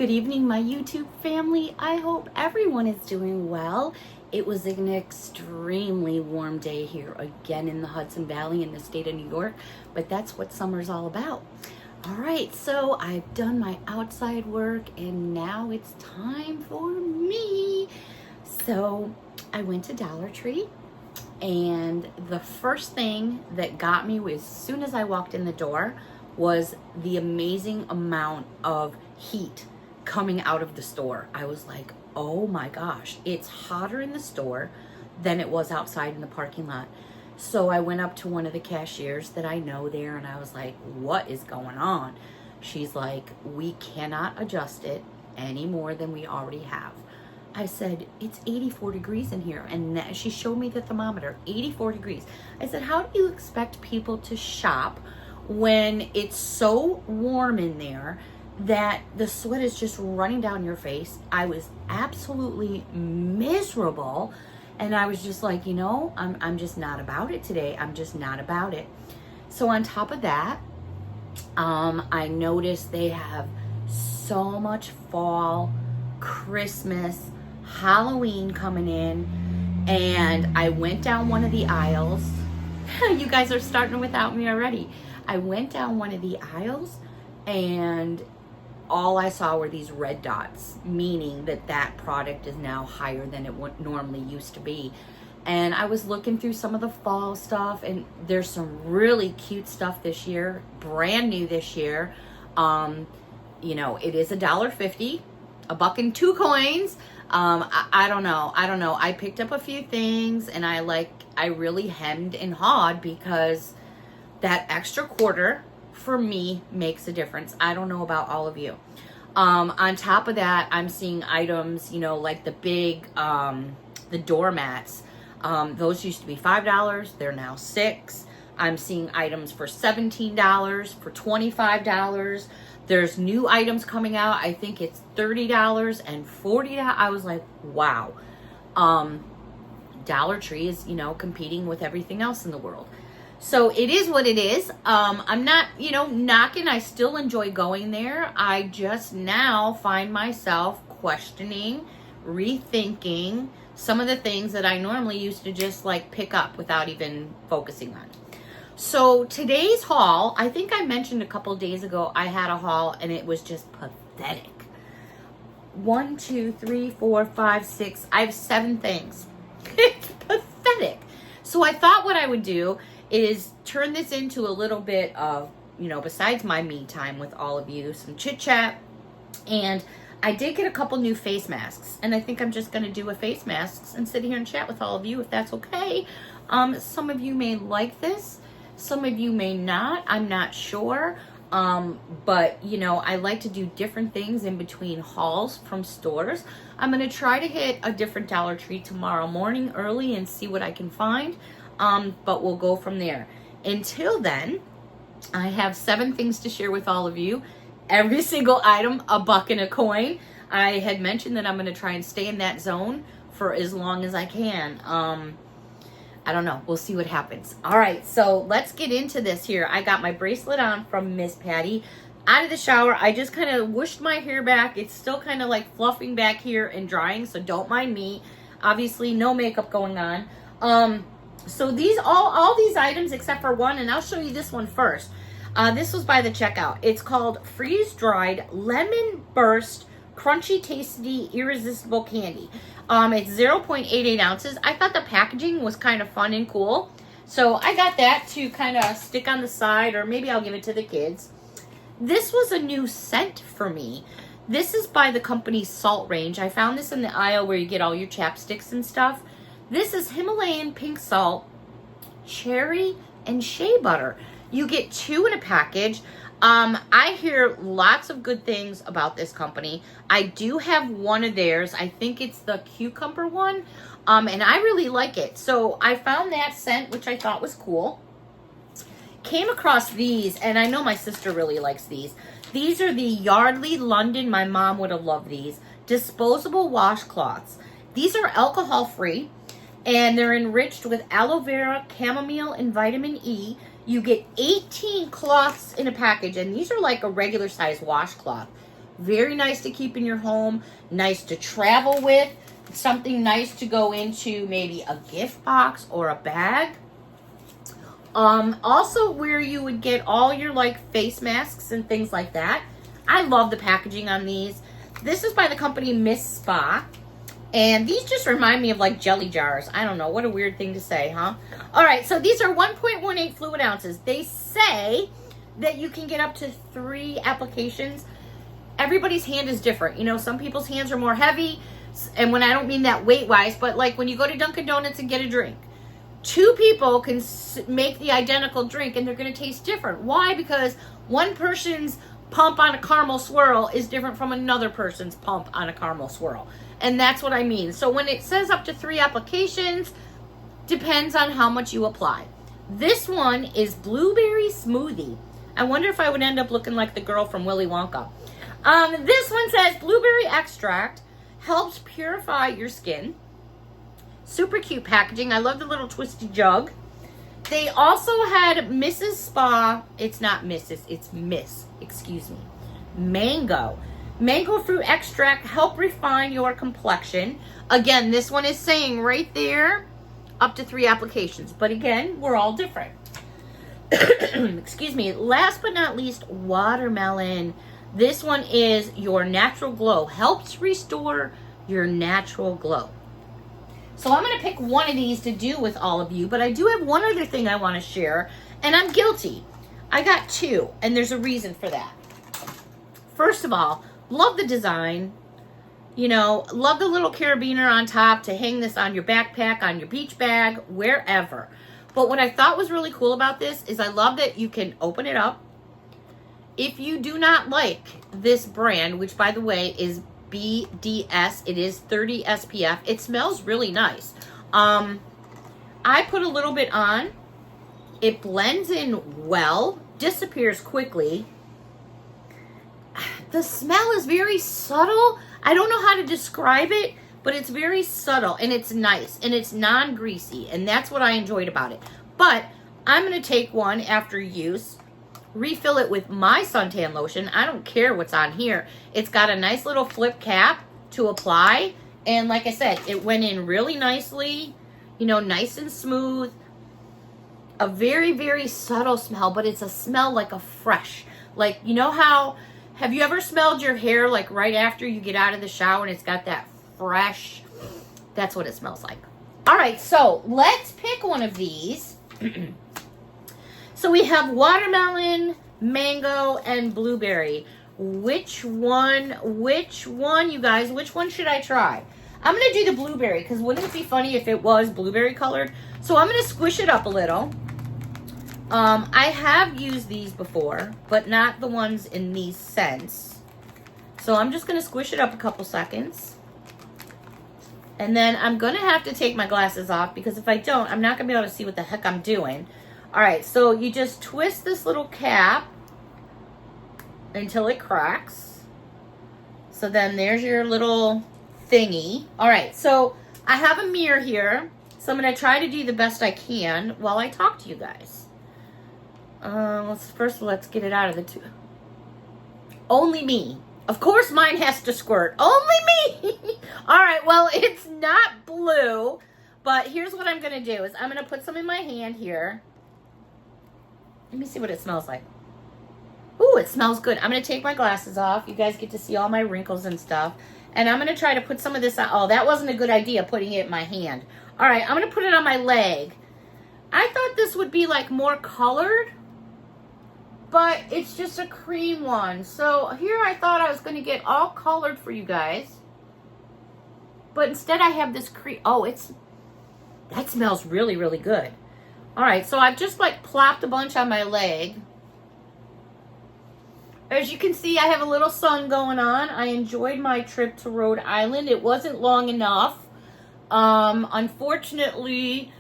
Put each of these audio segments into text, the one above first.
Good evening, my YouTube family. I hope everyone is doing well. It was an extremely warm day here again in the Hudson Valley in the state of New York, but that's what summer's all about. All right, so I've done my outside work and now it's time for me. So I went to Dollar Tree, and the first thing that got me was, as soon as I walked in the door, was the amazing amount of heat coming out of the store. I was like, oh my gosh, it's hotter in the store than it was outside in the parking lot. So I went up to one of the cashiers that I know there and I was like, what is going on? She's like, we cannot adjust it any more than we already have. I said, it's 84 degrees in here. And she showed me the thermometer, 84 degrees. I said, how do you expect people to shop when it's so warm in there that the sweat is just running down your face? I was absolutely miserable. And I was just like, I'm just not about it today. I'm just not about it. So on top of that, I noticed they have so much fall, Christmas, Halloween coming in. And I went down one of the aisles. You guys are starting without me already. I went down one of the aisles and all I saw were these red dots, meaning that that product is now higher than it normally used to be. And I was looking through some of the fall stuff, and there's some really cute stuff this year, brand new this year. It is $1.50, $1.02. I don't know. I picked up a few things, and I really hemmed and hawed because that extra quarter for me makes a difference. I don't know about all of you. On top of that, I'm seeing items, like the big, the doormats. Those used to be $5. They're now $6. I'm seeing items for $17, for $25. There's new items coming out. I think it's $30 and $40. I was like, wow. Dollar Tree is, competing with everything else in the world. So it is what it is. I'm not, knocking. I still enjoy going there. I just now find myself questioning, rethinking some of the things that I normally used to just pick up without even focusing on. So today's haul, I think I mentioned a couple days ago, I had a haul and it was just pathetic. 1, 2, 3, 4, 5, 6. I have 7 things. It's pathetic. So I thought what I would do is turn this into a little bit of, besides my me time with all of you, some chit chat. And I did get a couple new face masks, and I think I'm just going to do a face masks and sit here and chat with all of you if that's okay. Some of you may like this, some of you may not. I'm not sure. But I like to do different things in between hauls from stores. I'm going to try to hit a different Dollar Tree tomorrow morning early and see what I can find. But we'll go from there. Until then, I have 7 things to share with all of you. Every single item, $1 and a coin. I had mentioned that I'm going to try and stay in that zone for as long as I can. I don't know. We'll see what happens. All right, so let's get into this here. I got my bracelet on from Miss Patty. Out of the shower, I just kind of whooshed my hair back. It's still kind of fluffing back here and drying, so don't mind me. Obviously, no makeup going on. So these all these items except for one, and I'll show you this one first. This was by the checkout. It's called Freeze Dried Lemon Burst Crunchy Tasty Irresistible Candy. It's 0.88 ounces. I thought the packaging was kind of fun and cool, so I got that to kind of stick on the side, or maybe I'll give it to the kids. This was a new scent for me. This is by the company Salt Range. I found this in the aisle where you get all your chapsticks and stuff. This is Himalayan pink salt, cherry, and shea butter. You get 2 in a package. I hear lots of good things about this company. I do have one of theirs. I think it's the cucumber one. And I really like it. So I found that scent, which I thought was cool. Came across these, and I know my sister really likes these. These are the Yardley London. My mom would have loved these. Disposable washcloths. These are alcohol-free, and they're enriched with aloe vera, chamomile, and vitamin E. You get 18 cloths in a package, and these are like a regular size washcloth. Very nice to keep in your home, nice to travel with, something nice to go into maybe a gift box or a bag. Also where you would get all your like face masks and things like that. I love the packaging on these. This is by the company Miss Spa. And these just remind me of like jelly jars. I don't know, what a weird thing to say, huh? All right, so these are 1.18 fluid ounces. They say that you can get up to 3 applications. Everybody's hand is different. You know, some people's hands are more heavy. And when I don't mean that weight-wise, but like when you go to Dunkin' Donuts and get a drink, 2 people can make the identical drink and they're going to taste different. Why? Because one person's pump on a caramel swirl is different from another person's pump on a caramel swirl. And that's what I mean. So when it says up to 3 applications, depends on how much you apply. This one is blueberry smoothie. I wonder if I would end up looking like the girl from Willy Wonka. This one says blueberry extract helps purify your skin. Super cute packaging. I love the little twisty jug. They also had Mrs. Spa. It's not Mrs. It's Miss. Excuse me. Mango. Mango fruit extract help refine your complexion. Again, this one is saying right there up to 3 applications. But again, we're all different. Excuse me. Last but not least, watermelon. This one is your natural glow. Helps restore your natural glow. So I'm going to pick one of these to do with all of you, but I do have one other thing I want to share, and I'm guilty. I got 2, and there's a reason for that. First of all, love the design. You know, love the little carabiner on top to hang this on your backpack, on your beach bag, wherever. But what I thought was really cool about this is I love that you can open it up. If you do not like this brand, which by the way is BDS, it is 30 SPF. It smells really nice. I put a little bit on. It blends in well, disappears quickly. The smell is very subtle. I don't know how to describe it, but it's very subtle and it's nice and it's non-greasy, and that's what I enjoyed about it. But I'm going to take one after use, refill it with my suntan lotion. I don't care what's on here. It's got a nice little flip cap to apply. And like I said, it went in really nicely, you know, nice and smooth. A very, very subtle smell, but it's a smell like a fresh. Like, you know how, have you ever smelled your hair like right after you get out of the shower and it's got that fresh? That's what it smells like. All right, so let's pick one of these. So we have watermelon, mango, and blueberry. Which one, you guys? Which one should I try? I'm going to do the blueberry because wouldn't it be funny if it was blueberry colored? So I'm going to squish it up a little. I have used these before, but not the ones in these scents. So I'm just going to squish it up a couple seconds. And then I'm going to have to take my glasses off because if I don't, I'm not going to be able to see what the heck I'm doing. All right, so you just twist this little cap until it cracks. So then there's your little thingy. All right, so I have a mirror here. So I'm going to try to do the best I can while I talk to you guys. Let's get it out of the tube. Only me. Of course mine has to squirt. Only me. All right, well, it's not blue. But here's what I'm going to do is I'm going to put some in my hand here. Let me see what it smells like. Ooh, it smells good. I'm going to take my glasses off. You guys get to see all my wrinkles and stuff. And I'm going to try to put some of this on. Oh, that wasn't a good idea, putting it in my hand. All right, I'm going to put it on my leg. I thought this would be like more colored, but it's just a cream one. So here I thought I was going to get all colored for you guys. But instead I have this cream. Oh, that smells really, really good. All right, so I've just like plopped a bunch on my leg. As you can see, I have a little sun going on. I enjoyed my trip to Rhode Island. It wasn't long enough. Unfortunately,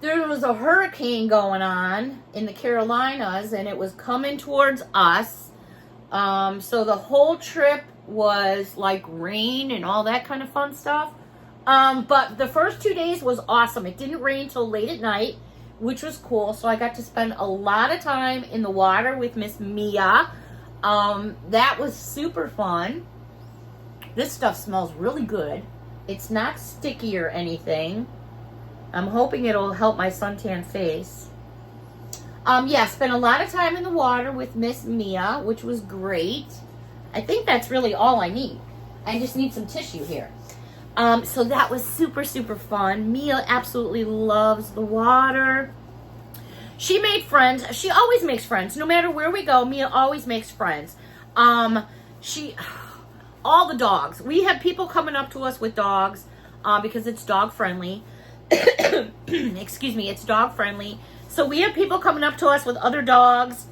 there was a hurricane going on in the Carolinas, and it was coming towards us. So the whole trip was like rain and all that kind of fun stuff. But the first 2 days was awesome. It didn't rain till late at night, which was cool. So I got to spend a lot of time in the water with Miss Mia. That was super fun. This stuff smells really good. It's not sticky or anything. I'm hoping it'll help my suntan face. Yeah, spent a lot of time in the water with Miss Mia, which was great. I think that's really all I need. I just need some tissue here. So that was super, super fun. Mia absolutely loves the water. She made friends. She always makes friends. No matter where we go, Mia always makes friends. All the dogs. We have people coming up to us with dogs because it's dog friendly. Excuse me, it's dog friendly. So we have people coming up to us with other dogs.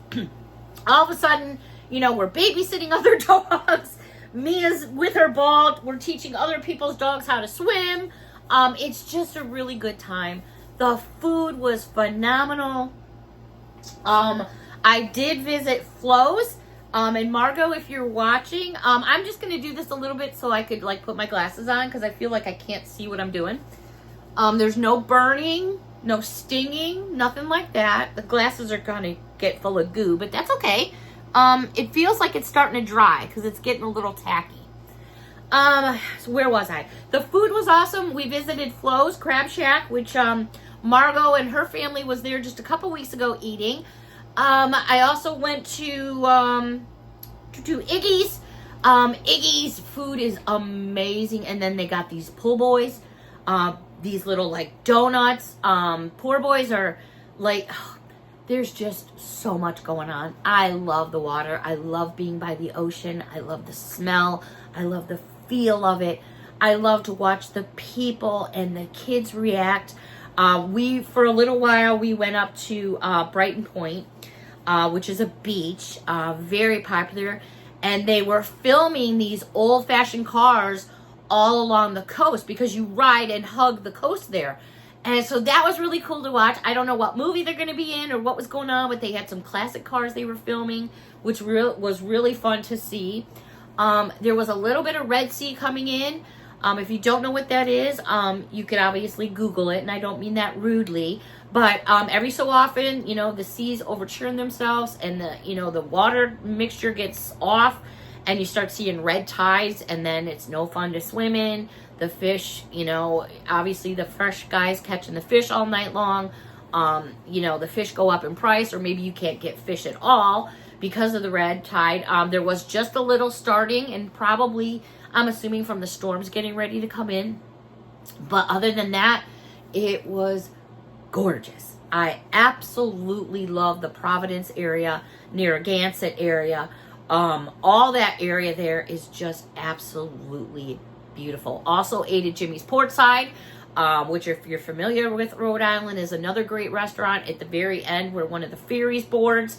All of a sudden, you know, we're babysitting other dogs. Mia's with her ball. We're teaching other people's dogs how to swim. It's just a really good time. The food was phenomenal. I did visit Flo's. And Margot, if you're watching, I'm just going to do this a little bit so I could like put my glasses on because I feel like I can't see what I'm doing. There's no burning, no stinging, nothing like that. The glasses are going to get full of goo, but that's okay. It feels like it's starting to dry because it's getting a little tacky. So where was I? The food was awesome. We visited Flo's Crab Shack, which Margot and her family was there just a couple weeks ago eating. I also went to Iggy's. Iggy's food is amazing. And then they got these po' boys, these little like donuts. Poor boys are like, there's just so much going on. I love the water. I love being by the ocean. I love the smell. I love the feel of it. I love to watch the people and the kids react. For a little while, we went up to Brighton Point, which is a beach, very popular. And they were filming these old-fashioned cars all along the coast because you ride and hug the coast there. And so that was really cool to watch. I don't know what movie they're going to be in or what was going on, but they had some classic cars they were filming, which was really fun to see. There was a little bit of Red Sea coming in. If you don't know what that is, you could obviously Google it, and I don't mean that rudely. But every so often, you know, the seas overturn themselves, and the water mixture gets off, and you start seeing red tides, and then it's no fun to swim in. The fish, obviously the fresh guys catching the fish all night long. The fish go up in price, or maybe you can't get fish at all because of the red tide. There was just a little starting, and probably, I'm assuming, from the storms getting ready to come in. But other than that, it was gorgeous. I absolutely love the Providence area, Narragansett area. All that area there is just absolutely beautiful. Also ate at Jimmy's Portside, which, if you're familiar with Rhode Island, is another great restaurant at the very end where one of the ferries boards.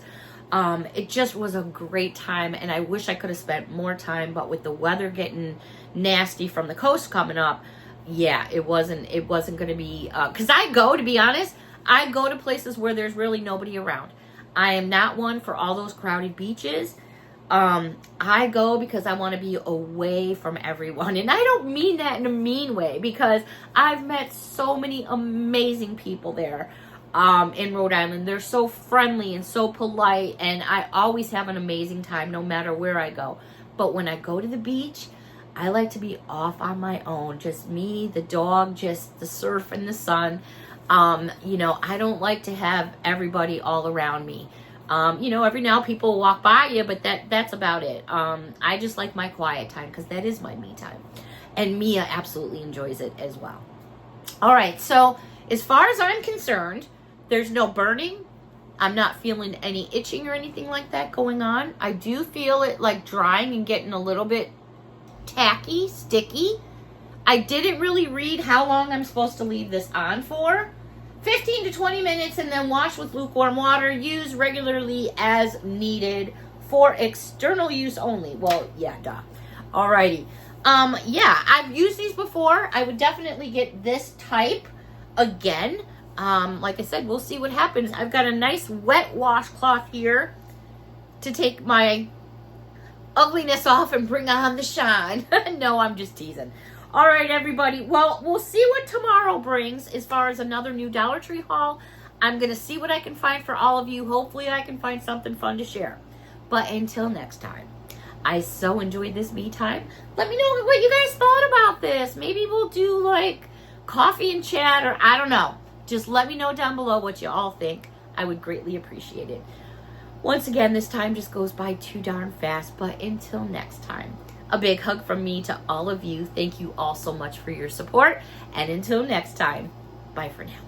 It just was a great time, and I wish I could have spent more time, but with the weather getting nasty from the coast coming up, yeah, it wasn't going to be, because to be honest, I go to places where there's really nobody around. I am not one for all those crowded beaches. I go because I want to be away from everyone, and I don't mean that in a mean way, because I've met so many amazing people there. In Rhode Island. They're so friendly and so polite, and I always have an amazing time no matter where I go. But when I go to the beach, I like to be off on my own. Just me, the dog, just the surf and the sun. I don't like to have everybody all around me. Every now people walk by you, but that's about it. I just like my quiet time because that is my me time. And Mia absolutely enjoys it as well. All right, so as far as I'm concerned, there's no burning. I'm not feeling any itching or anything like that going on. I do feel it like drying and getting a little bit tacky, sticky. I didn't really read how long I'm supposed to leave this on for. 15 to 20 minutes, and then wash with lukewarm water. Use regularly as needed for external use only. Well, yeah, duh. Alrighty. I've used these before. I would definitely get this type again. Like I said, we'll see what happens. I've got a nice wet washcloth here to take my ugliness off and bring on the shine. No, I'm just teasing. All right, everybody. Well, we'll see what tomorrow brings as far as another new Dollar Tree haul. I'm going to see what I can find for all of you. Hopefully, I can find something fun to share. But until next time, I so enjoyed this me time. Let me know what you guys thought about this. Maybe we'll do like coffee and chat, or I don't know. Just let me know down below what you all think. I would greatly appreciate it. Once again, this time just goes by too darn fast, but until next time, a big hug from me to all of you. Thank you all so much for your support, and until next time, bye for now.